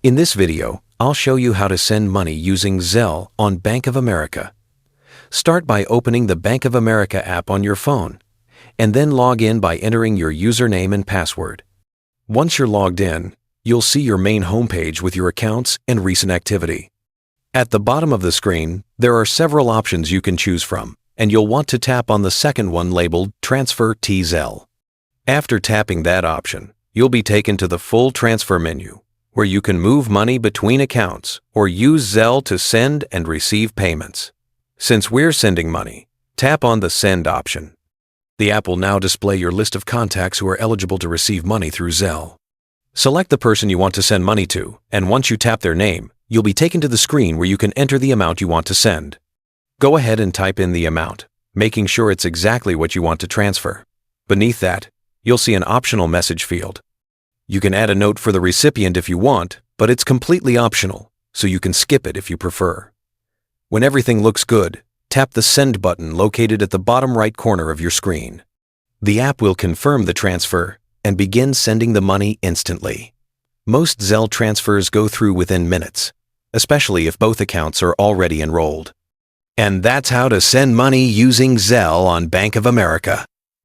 In this video, I'll show you how to send money using Zelle on Bank of America. Start by opening the Bank of America app on your phone, and then log in by entering your username and password. Once you're logged in, you'll see your main homepage with your accounts and recent activity. At the bottom of the screen, there are several options you can choose from, and you'll want to tap on the second one labeled Transfer to Zelle. After tapping that option, you'll be taken to the full transfer menu, where you can move money between accounts or use Zelle to send and receive payments. Since we're sending money, tap on the Send option. The app will now display your list of contacts who are eligible to receive money through Zelle. Select the person you want to send money to, and once you tap their name, you'll be taken to the screen where you can enter the amount you want to send. Go ahead and type in the amount, making sure it's exactly what you want to transfer. Beneath that, you'll see an optional message field. You can add a note for the recipient if you want, but it's completely optional, so you can skip it if you prefer. When everything looks good, tap the Send button located at the bottom right corner of your screen. The app will confirm the transfer and begin sending the money instantly. Most Zelle transfers go through within minutes, especially if both accounts are already enrolled. And that's how to send money using Zelle on Bank of America.